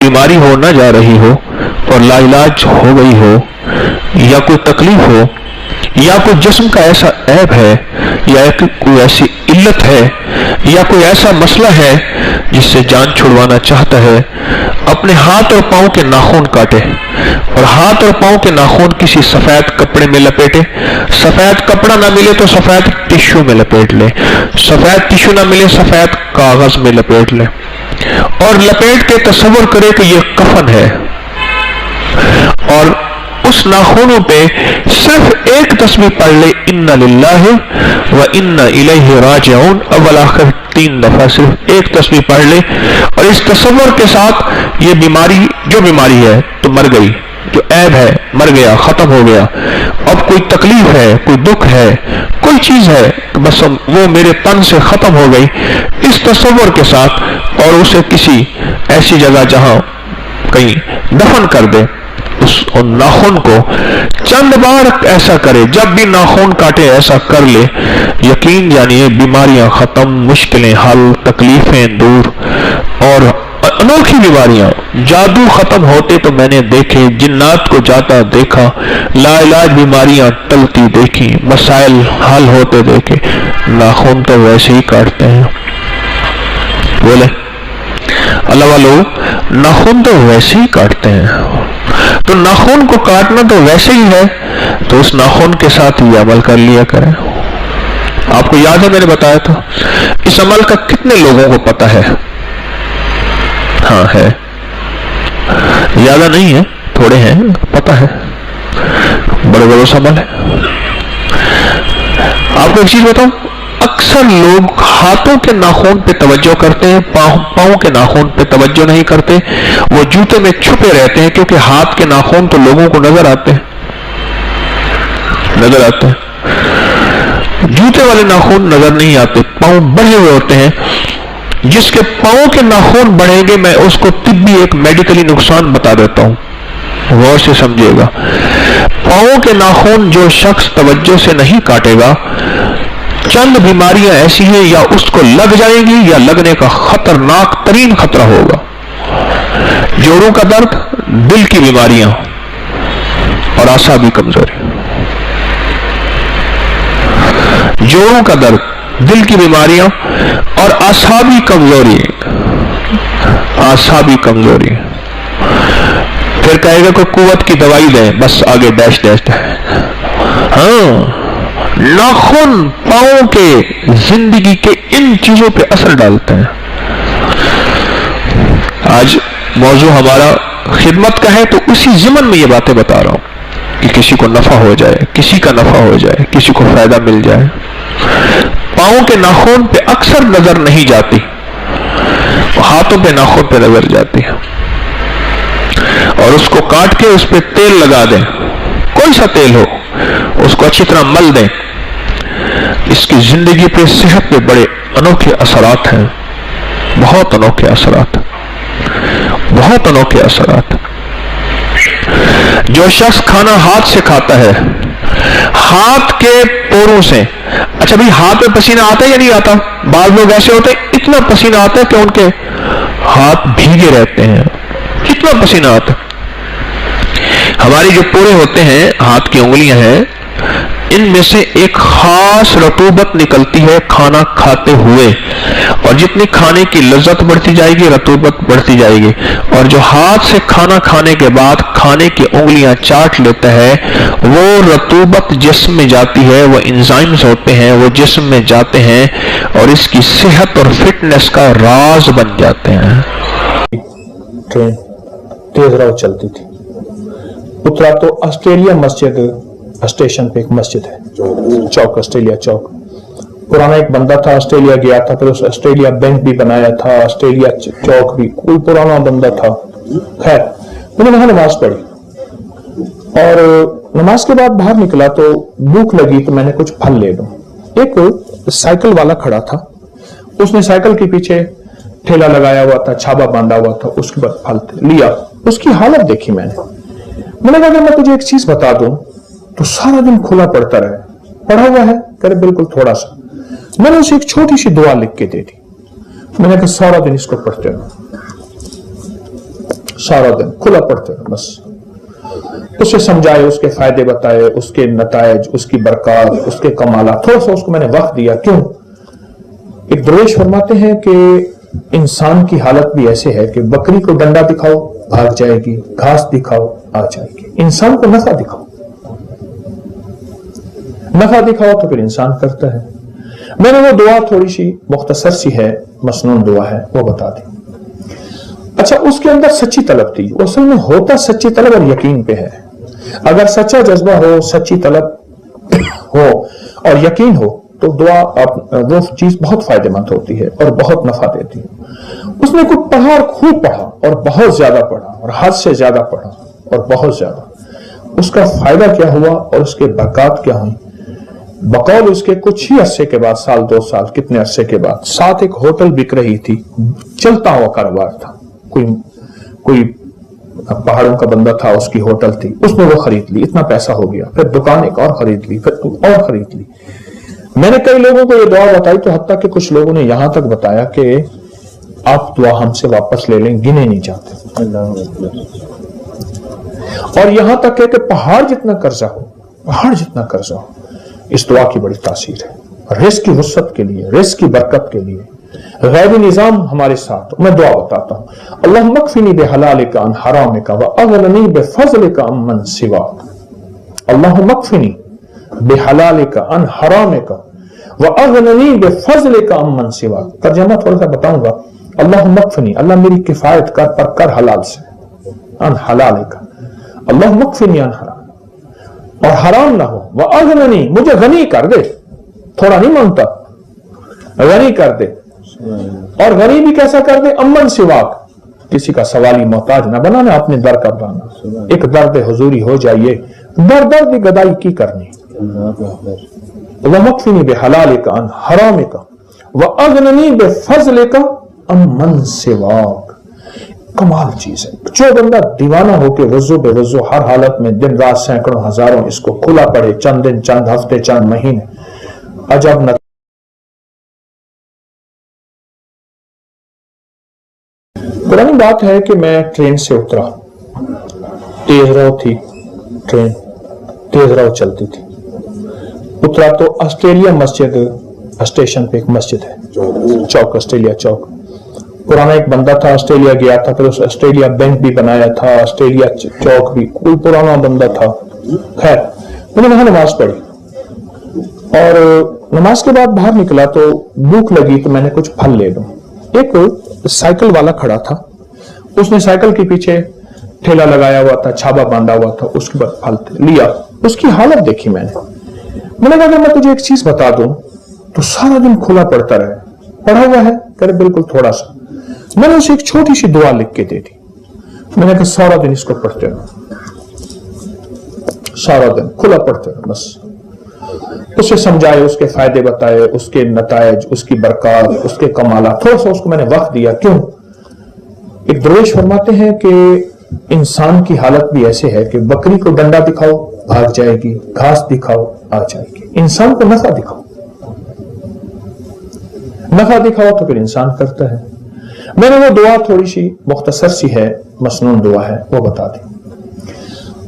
बीमारी हो ना जा रही हो और लाइलाज हो गई हो, या कोई तकलीफ हो, या कोई जिस्म का ऐसा ऐब है, या कोई ऐसी इल्लत है, या कोई ऐसा मसला है जिससे जान छुड़वाना चाहता है, अपने हाथ और पांव के नाखून काटे और हाथ और पांव के नाखून किसी सफेद कपड़े में लपेटे। सफेद कपड़ा ना मिले तो सफेद टिश्यू में लपेट ले, सफेद टिश्यू ना मिले सफेद कागज में लपेट ले, और लपेट के तसव्वुर करे कि ये कफन है, और उस नाखूनों पे सिर्फ एक तस्बीह पढ़ ले, इन्ना लिल्लाहि व इन्ना इलैहि राजिऊन, अव्वल आखिर 3 दफा सिर्फ एक तस्बीह पढ़ ले, और इस तसव्वुर के साथ ये बीमारी, जो बीमारी है तो मर गई, जो ऐब है मर गया, खत्म हो गया, अब कोई तकलीफ है, कोई दुख है, कोई चीज है, तो बस वो मेरे तन से खत्म हो गई, इस तसव्वुर के साथ, और उसे किसी ऐसी जगह जहां कहीं दफन कर दे, उस नाखून को चंद बार ऐसा करे, जब भी नाखून काटे ऐसा कर ले, यकीन जानिए बीमारियां खत्म, मुश्किलें हल, तकलीफें दूर, और अनोखी बीमारियां, जादू खत्म होते तो मैंने देखे, जिन्नात को जाता देखा, लाइलाज बीमारियां टलती देखी, मसाइल हल होते देखे। नाखून तो वैसे ही काटते हैं, बोले अल्लाह वालों, नाखून तो वैसे ही काटते हैं, तो नाखून को काटना तो वैसे ही है, तो उस नाखून के साथ ये अमल कर लिया करें। आपको याद है मैंने बताया था, इस अमल का कितने लोगों को पता है? हाँ है, ज्यादा नहीं है, थोड़े हैं, पता है, बड़े बड़े अमल है। आपको एक चीज बताऊं, अक्सर लोग हाथों के नाखून पे तवज्जो करते हैं, पांव के नाखून पे तवज्जो नहीं करते, वो जूते में छुपे रहते हैं, क्योंकि हाथ के नाखून तो लोगों को नजर आते हैं, जूते वाले नाखून नजर नहीं आते, पांव बढ़े हुए होते हैं। जिसके पांव के नाखून बढ़ेंगे, मैं उसको तिब्बी एक मेडिकली नुकसान बता देता हूं, गौर से समझिएगा। पांव के नाखून जो शख्स तवज्जो से नहीं काटेगा, चंद बीमारियां ऐसी हैं, या उसको लग जाएंगी या लगने का खतरनाक तरीन खतरा होगा। जोड़ों का दर्द, दिल की बीमारियां और आसाबी कमजोरी। जोड़ों का दर्द, दिल की बीमारियां और आसाबी कमजोरी, आसाबी कमजोरी। फिर कहेगा कोई कुव्वत की दवाई दें, बस आगे डैश डैश है। हाँ, नाखून पांव के जिंदगी के इन चीजों पे असर डालते हैं। आज मौजू हमारा खिदमत का है, तो उसी ज़िमन में ये बातें बता रहा हूं कि किसी को नफा हो जाए, किसी का नफा हो जाए, किसी को फायदा मिल जाए। पांव के नाखून पे अक्सर नजर नहीं जाती, हाथों पे नाखून पे नजर जाती है, और उसको काट के उस पे तेल लगा दें, कोई सा तेल हो, उसको अच्छी तरह मल दें। इसकी जिंदगी पे, सेहत पे बड़े अनोखे असरात हैं, बहुत अनोखे असरात, बहुत अनोखे असरात। जो शख्स खाना हाथ से खाता है, हाथ के पोरों से, अच्छा भाई हाथ में पसीना आता है या नहीं आता? बाद लोग ऐसे होते हैं, इतना पसीना आता है कि उनके हाथ भीगे रहते हैं, कितना पसीना आता है। हमारी जो पोरे होते हैं, हाथ की उंगलियां हैं, इनमें से एक खास रतूबत निकलती है खाना खाते हुए, और जितनी खाने की लज्जत बढ़ती जाएगी, रतूबत बढ़ती जाएगी। और जो हाथ से खाना खाने के बाद खाने की उंगलियां चाट लेता है, वो रतूबत जिस्म में जाती है, वो एंजाइम्स होते हैं, वो जिस्म में जाते हैं, और इसकी सेहत और फिटनेस का राज बन जाते हैं। ट्रेन तेज रफ्तार चलती थी, उतरा तो ऑस्ट्रेलिया मस्जिद स्टेशन पे एक मस्जिद है, चौक, ऑस्ट्रेलिया चौक। पुराना एक बंदा था, ऑस्ट्रेलिया गया था, फिर उस ऑस्ट्रेलिया बैंक भी बनाया था, ऑस्ट्रेलिया चौक भी, कोई पुराना बंदा था। खैर मैंने वहां नमाज पढ़ी, और नमाज के बाद बाहर निकला तो भूख लगी, तो मैंने कुछ फल ले लूं। एक साइकिल वाला खड़ा था, उसने साइकिल के पीछे ठेला लगाया हुआ था, छाबा बांधा हुआ था, उसके बाद फल लिया। उसकी हालत देखी मैंने कहा अगर मैं तुझे एक चीज बता दूं तो सारा दिन खुला पड़ता रहे, पढ़ा हुआ है? करे बिल्कुल थोड़ा सा। मैंने उसे एक छोटी सी दुआ लिख के दे दी, मैंने कहा सारा दिन इसको पढ़ते रहो, सारा दिन खुला पढ़ते रहो, बस उसे समझाए, उसके फायदे बताए, उसके नतायज, उसकी बरकत, उसके कमाला, थोड़ा सा उसको मैंने वक्त दिया। क्यों? एक दरवेश फरमाते हैं कि इंसान की हालत भी ऐसे है कि बकरी को डंडा दिखाओ भाग जाएगी, घास दिखाओ आ जाएगी, इंसान को नफा दिखाओ, नफा दिखाओ तो फिर इंसान करता है। मैंने वो दुआ थोड़ी सी मुख्तसर सी है, मसनून दुआ है, वो बता दी। अच्छा, उसके अंदर सच्ची तलब थी, वो असल में होता सच्ची तलब और यकीन पे है। अगर सच्चा जज्बा हो, सच्ची तलब हो और यकीन हो तो दुआ वो चीज बहुत फायदेमंद होती है और बहुत नफा देती है। उसने कुछ पढ़ा और खूब पढ़ा और बहुत ज्यादा पढ़ा और हद से ज्यादा पढ़ा और बहुत ज्यादा, उसका फायदा क्या हुआ और उसके बरकत क्या हुई? बकौल उसके कुछ ही अरसे के बाद, साल 2 साल कितने अरसे के बाद, साथ एक होटल बिक रही थी, चलता हुआ कारोबार था, कोई पहाड़ों का बंदा था, उसकी होटल थी, उसने वो खरीद ली, इतना पैसा हो गया, फिर दुकान एक और खरीद ली, फिर और खरीद ली। मैंने कई लोगों को ये दुआ बताई तो हत्ता कि कुछ लोगों ने यहां तक बताया कि आप दुआ हमसे वापस ले लें, गिने नहीं जाते। और यहां तक है कि पहाड़ जितना कर्जा हो, इस दुआ की बड़ी तासीर है। रिस्क की वुसअत के लिए, रिस्क की बरकत के लिए, गैबी निजाम हमारे साथ। मैं दुआ बताता हूं, अल्लाह मकफिनी बिहलालिका अन हरामिका व अगनी बिफज़लिका अम्मन सिवाक। अल्लाह मकफिनी बिहलालिका अन हरामिका व अगनी बिफज़लिका अम्मन सिवाक। तर्जुमा थोड़ा सा बताऊंगा। अल्लाह मकफिनी, अल्लाह मेरी किफायत कर, पर कर हलाल से, अन हलालिका, अल्लाह मकफिनी अन हराम, और हराम ना हो, व अगनी, मुझे गनी कर दे, थोड़ा नहीं मांगता, गनी कर दे। और गनी भी कैसा कर दे? अम्मन सिवाक, किसी का सवाली मोहताज ना बनाना, अपने दर का बनाना। एक दर्द हुजूरी हो जाइए, दर दर्द गदाई की करनी। वमक्फिनी बिहलालिका अन हरामिका व अगनी बिफज़लिका अम्मन सिवाक। कमाल चीज है। जो बंदा दीवाना होकर वज़ू बेवज़ू हर हालत में दिन रात सैकड़ों हजारों इसको खुला पड़े, चंद दिन, चंद हफ्ते, चंद महीने, अजब न। पुरानी बात है कि मैं ट्रेन से उतरा, तेज रफ्तार थी ट्रेन, तेज रफ्तार चलती थी। उतरा तो ऑस्ट्रेलिया मस्जिद, स्टेशन पे एक मस्जिद है, चौक, ऑस्ट्रेलिया चौक। पुराना एक बंदा था, ऑस्ट्रेलिया गया था, फिर उस ऑस्ट्रेलिया बैंक भी बनाया था, ऑस्ट्रेलिया चौक भी, कोई पुराना बंदा था। खैर, मैंने वहां नमाज पढ़ी और नमाज के बाद बाहर निकला तो भूख लगी तो मैंने कुछ फल ले लूं। एक साइकिल वाला खड़ा था, उसने साइकिल के पीछे ठेला लगाया हुआ था, छाबा बांधा हुआ था, उसके बाद फल लिया। उसकी हालत देखी मैंने कहा अगर मैं तुझे एक चीज बता दूं तो सारा दिन खुला पड़ता रहे, पढ़ा हुआ है, करे बिल्कुल थोड़ा सा। मैंने उसे एक छोटी सी दुआ लिख के दे दी। मैंने कहा सारा दिन इसको पढ़ते रहो, सारा दिन खुला पढ़ते रहो, बस उसे समझाए, उसके फायदे बताए, उसके नतायज, उसकी बरकत, उसके कमाला, थोड़ा सा उसको मैंने वक्त दिया। क्यों? एक दरवेश फरमाते हैं कि इंसान की हालत भी ऐसे है कि बकरी को डंडा दिखाओ भाग जाएगी, घास दिखाओ आ जाएगी, इंसान को नफा दिखाओ, नफा दिखाओ तो फिर इंसान करता है। मैंने वो दुआ थोड़ी सी मुख्तसर सी है, मसनून दुआ है, वो बता दी।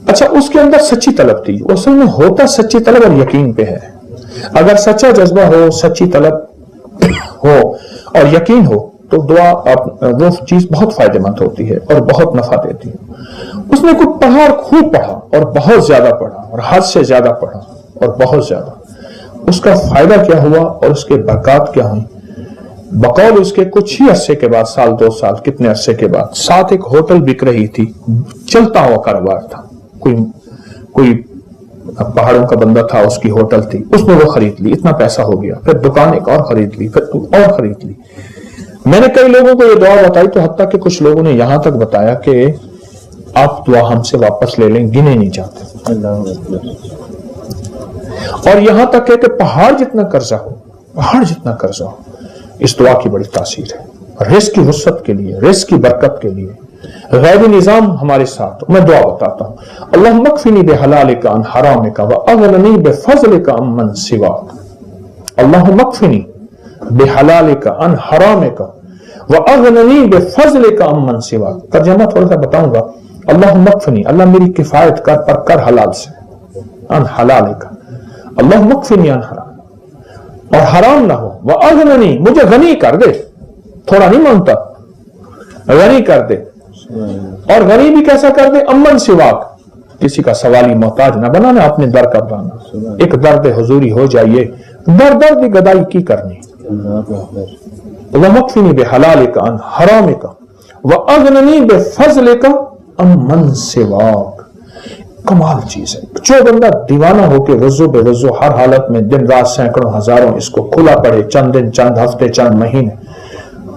अच्छा, उसके अंदर सच्ची तलब थी, वो असल में होता सच्ची तलब और यकीन पे है। अगर सच्चा जज्बा हो, सच्ची तलब हो और यकीन हो तो दुआ वो चीज बहुत फायदेमंद होती है और बहुत नफा देती है। उसने कुछ पढ़ा और खूब पढ़ा और बहुत ज्यादा पढ़ा और हद से ज्यादा पढ़ा और बहुत ज्यादा, उसका फायदा क्या हुआ और उसके बरकत क्या हुई? बकौल उसके कुछ ही अरसे के बाद, साल 2 साल कितने अरसे के बाद, साथ एक होटल बिक रही थी, चलता हुआ कारोबार था, कोई पहाड़ों का बंदा था, उसकी होटल थी, उसने वो खरीद ली, इतना पैसा हो गया, फिर दुकान एक और खरीद ली, फिर और खरीद ली। मैंने कई लोगों को ये दुआ बताई तो हत्ता कि कुछ लोगों ने यहां तक बताया कि आप दुआ हमसे वापस ले लें, गिने नहीं जाते। और यहां तक है कि पहाड़ जितना कर्जा हो, इस दुआ की बड़ी तासीर है। रिस्क की वुसअत के लिए, रिस्क की बरकत के लिए, गैबी निजाम हमारे साथ। मैं दुआ बताता हूं, अल्लाह मकफिनी बिहलालिका अन हरामिका व अगनी बिफज़लिका अम्मन सिवाक। अल्लाह मकफिनी बिहलालिका अन हरामिका وَأَغْنَنِي بِفَضْلِكَ عَمَّنْ سِوَاكَ. ترجمہ تھوڑا سا بتاؤں گا. اللہم اکفنی، اللہ میری کفایت کر پر کر حلال سے، ان حلالک، اللہم اکفنی ان حرام، اور حرام نہ ہو. وَأَغْنَنِي، مجھے غنی کر دے، تھوڑا نہیں مانگتا، غنی کر دے. اور غنی بھی کیسا کر دے؟ امن سواک، کسی کا سوالی محتاج نہ بنانا، اپنے در کا بنانا. ایک درد حضوری ہو جائیے، در درد گدائی کی کرنی. وَمَكْفِنِي بِحَلَالِكَ عَنْ حَرَامِكَ وَأَغْنِنِي بِفَضْلِكَ عَمَّنْ سِوَاكَ. کمال چیز ہے. جو بندہ دیوانہ ہو کے وضو بے وضو ہر حالت میں دن رات سینکڑوں ہزاروں اس کو کھلا پڑے، چند دن، چند ہفتے، چند مہینے،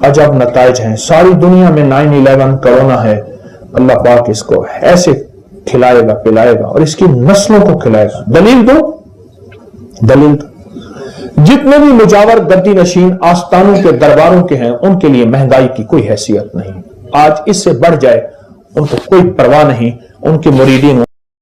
عجب نتائج ہیں. ساری دنیا میں 9/11 کرونا ہے، اللہ پاک اس کو ایسے کھلائے گا پلائے گا اور اس کی نسلوں کو کھلائے گا. دلیل دو، دلیل دو. جتنے بھی مجاور گدی نشین آستانوں کے درباروں کے ہیں ان کے لیے مہنگائی کی کوئی حیثیت نہیں. آج اس سے بڑھ جائے ان کو کوئی پرواہ نہیں. ان کے مریدین